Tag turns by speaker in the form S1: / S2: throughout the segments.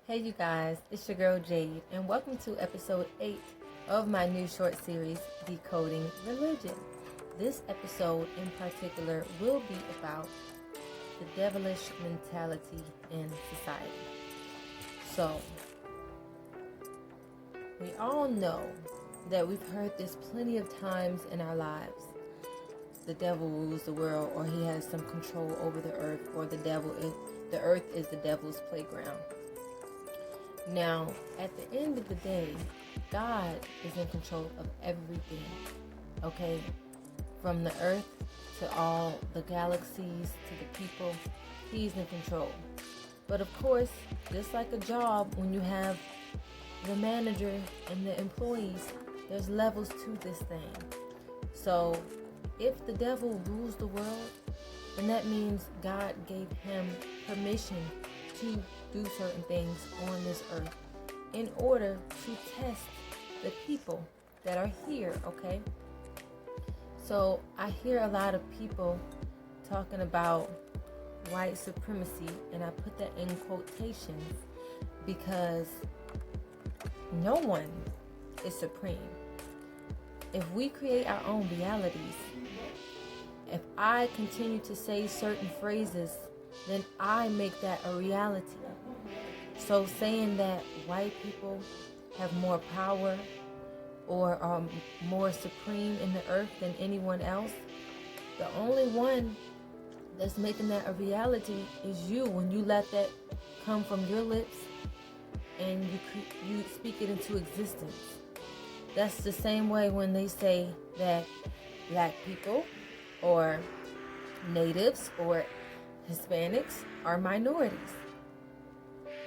S1: Hey you guys, it's your girl Jade, and welcome to episode 8 of my new short series, Decoding Religion. This episode in particular will be about the devilish mentality in society. So, we all know that we've heard this plenty of times in our lives. The devil rules the world, or he has some control over the earth, or the earth is the devil's playground. Now, at the end of the day, God is in control of everything, okay? From the earth to all the galaxies to the people, He's in control. But of course, just like a job, when you have the manager and the employees, there's levels to this thing. So, if the devil rules the world, then that means God gave him permission to do certain things on this earth in order to test the people that are here, okay? So I hear a lot of people talking about white supremacy, and I put that in quotations because no one is supreme. If we create our own realities, if I continue to say certain phrases, then I make that a reality. So saying that white people have more power or are more supreme in the earth than anyone else, the only one that's making that a reality is you, when you let that come from your lips and you speak it into existence. That's the same way when they say that black people or natives or Hispanics are minorities.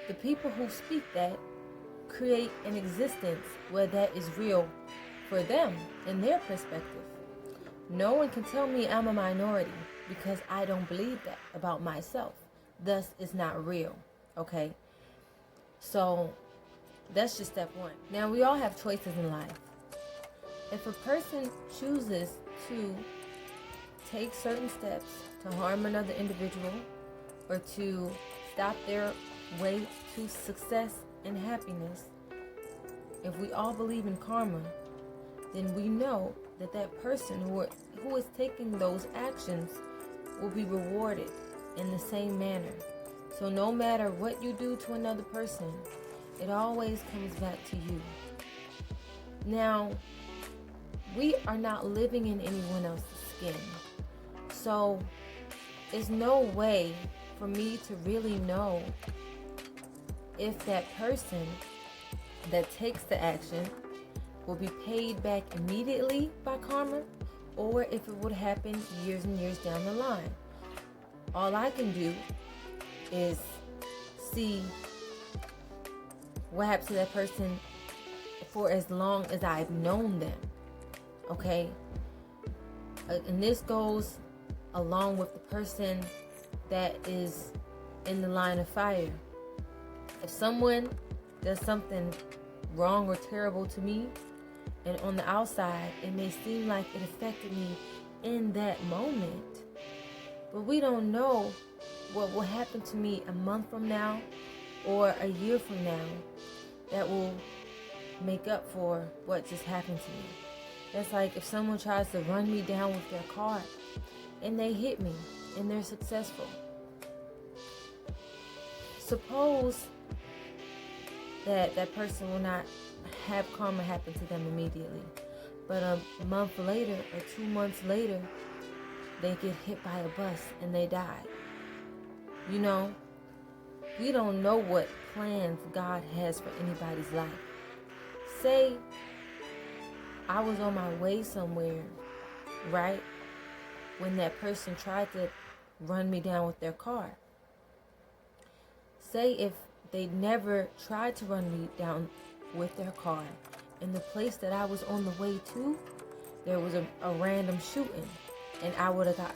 S1: The people who speak that create an existence where that is real for them in their perspective. No one can tell me I'm a minority because I don't believe that about myself. Thus, it's not real, okay? So, that's just step one. Now, we all have choices in life. If a person chooses to take certain steps to harm another individual or to stop their way to success and happiness, if we all believe in karma, then we know that that person who is taking those actions will be rewarded in the same manner. So no matter what you do to another person, it always comes back to you. Now, we are not living in anyone else's skin. So, there's no way for me to really know if that person that takes the action will be paid back immediately by karma, or if it would happen years and years down the line. All I can do is see what happens to that person for as long as I've known them, okay? And this goes along with the person that is in the line of fire. If someone does something wrong or terrible to me, and on the outside it may seem like it affected me in that moment, but we don't know what will happen to me a month from now or a year from now that will make up for what just happened to me. That's like if someone tries to run me down with their car and they hit me and they're successful. Suppose that that person will not have karma happen to them immediately, but a month later or 2 months later, they get hit by a bus and they die. You know, we don't know what plans God has for anybody's life. Say I was on my way somewhere, right, when that person tried to run me down with their car. Say if they never tried to run me down with their car, in the place that I was on the way to, there was a random shooting, and I would have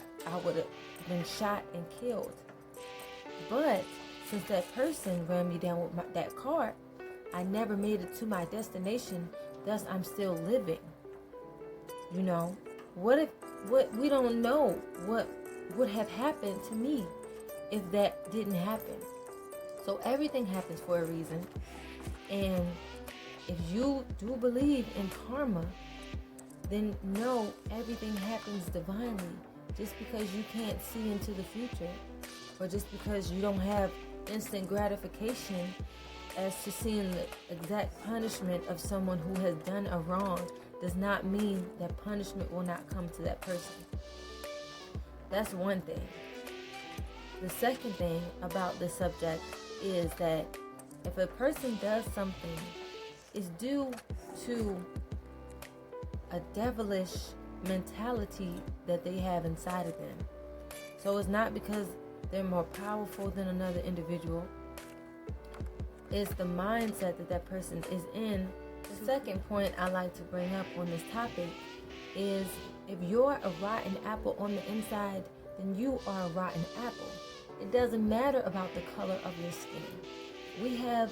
S1: been shot and killed. But since that person ran me down with that car, I never made it to my destination. Thus, I'm still living. You know, what we don't know what would have happened to me if that didn't happen. So everything happens for a reason. And if you do believe in karma, then know everything happens divinely. Just because you can't see into the future, or just because you don't have instant gratification as to seeing the exact punishment of someone who has done a wrong, does not mean that punishment will not come to that person. That's one thing. The second thing about this subject is that if a person does something, it's due to a devilish mentality that they have inside of them. So it's not because they're more powerful than another individual. It's the mindset that that person is in. The second point I like to bring up on this topic is, if you're a rotten apple on the inside, then you are a rotten apple. It doesn't matter about the color of your skin. We have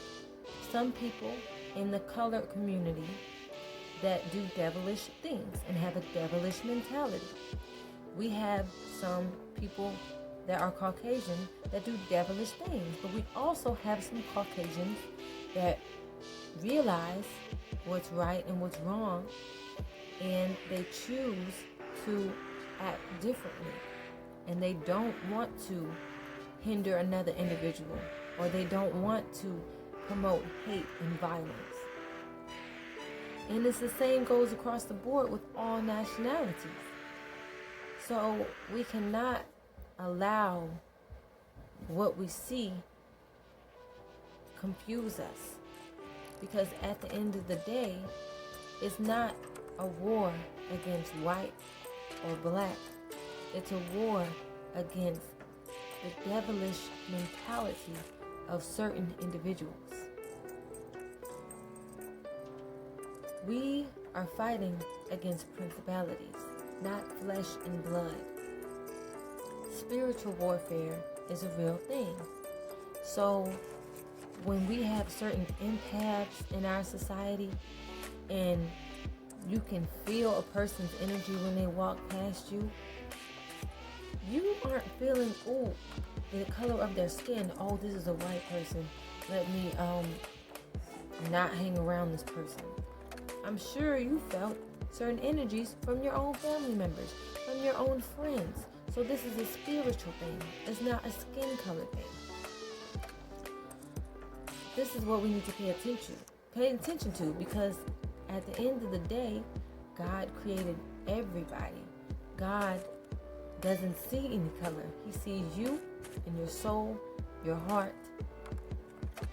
S1: some people in the colored community that do devilish things and have a devilish mentality. We have some people that are Caucasian that do devilish things, but we also have some Caucasians that realize what's right and what's wrong, and they choose to act differently, and they don't want to hinder another individual, or they don't want to promote hate and violence. And it's the same goes across the board with all nationalities. So we cannot allow what we see confuse us, because at the end of the day, it's not a war against white or black. It's a war against the devilish mentality of certain individuals. We are fighting against principalities, not flesh and blood. Spiritual warfare is a real thing. So when we have certain empaths in our society, and you can feel a person's energy when they walk past you, you aren't feeling, oh, the color of their skin, oh, this is a white person, let me not hang around this person. I'm sure you felt certain energies from your own family members, from your own friends. So this is a spiritual thing. It's not a skin color thing. This is what we need to pay attention to, because at the end of the day, God created everybody. God doesn't see any color. He sees you and your soul, your heart,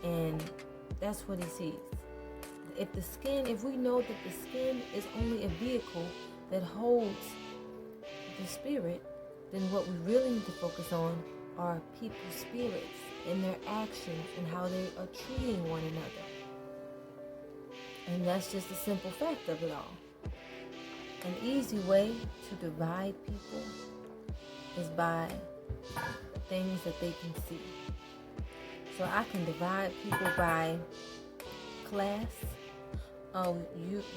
S1: and that's what he sees. If we know that the skin is only a vehicle that holds the spirit, then what we really need to focus on are people's spirits and their actions and how they are treating one another. And that's just a simple fact of it all. An easy way to divide people is by things that they can see. So I can divide people by class. Oh,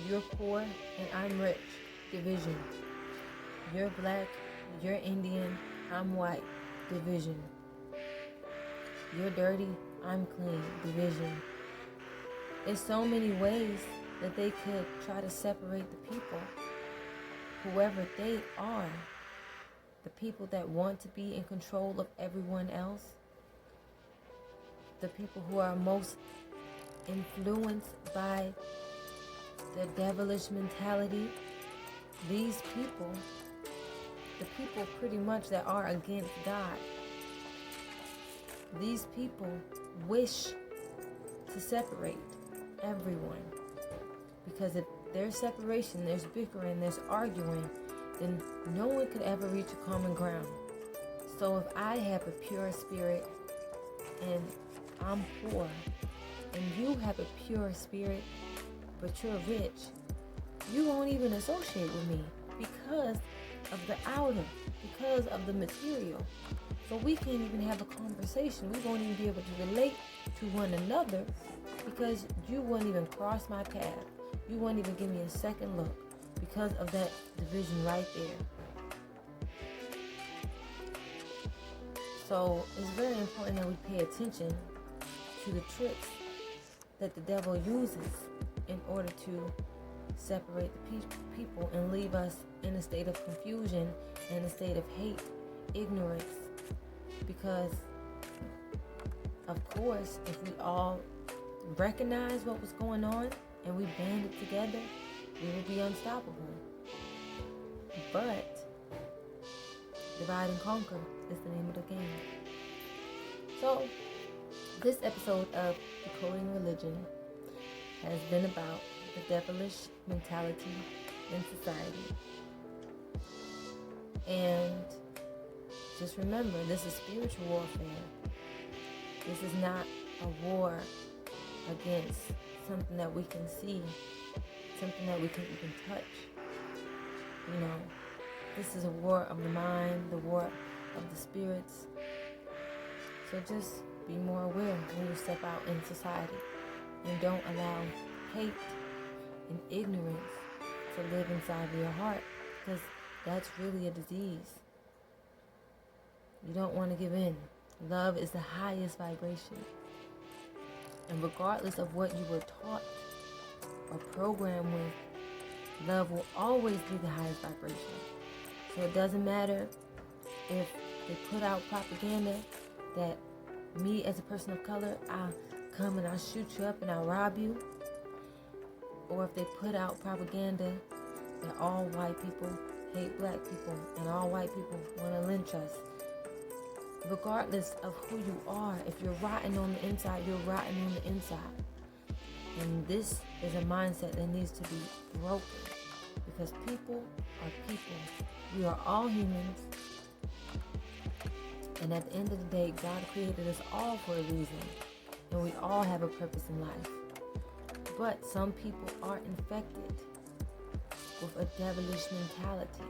S1: you're poor and I'm rich. Division. You're black, you're Indian, I'm white. Division. You're dirty, I'm clean. Division. There's so many ways that they could try to separate the people. Whoever they are, the people that want to be in control of everyone else, the people who are most influenced by the devilish mentality, these people, the people pretty much that are against God, these people wish to separate everyone. Because if there's separation, there's bickering, there's arguing, then no one could ever reach a common ground. So if I have a pure spirit and I'm poor, and you have a pure spirit but you're rich, you won't even associate with me because of the outer, because of the material. So we can't even have a conversation. We won't even be able to relate to one another because you won't even cross my path. You won't even give me a second look because of that division right there. So it's very important that we pay attention to the tricks that the devil uses in order to separate the people and leave us in a state of confusion and a state of hate, ignorance. Because, of course, if we all recognize what was going on and we banded together, we will be unstoppable. But divide and conquer is the name of the game. So, this episode of Decoding Religion has been about the devilish mentality in society. And just remember, this is spiritual warfare. This is not a war against something that we can see, something that we can touch. You know, this is a war of the mind, the war of the spirits. So just be more aware when you step out in society, and don't allow hate and ignorance to live inside of your heart, because that's really a disease. You don't want to give in. Love is the highest vibration. And regardless of what you were taught or programmed with, love will always be the highest vibration. So it doesn't matter if they put out propaganda that me as a person of color, I'll come and I'll shoot you up and I'll rob you. Or if they put out propaganda that all white people hate black people and all white people want to lynch us. Regardless of who you are, if you're rotten on the inside, you're rotten on the inside. And this is a mindset that needs to be broken, because people are people. We are all humans. And at the end of the day, God created us all for a reason. And we all have a purpose in life. But some people are infected with a devilish mentality.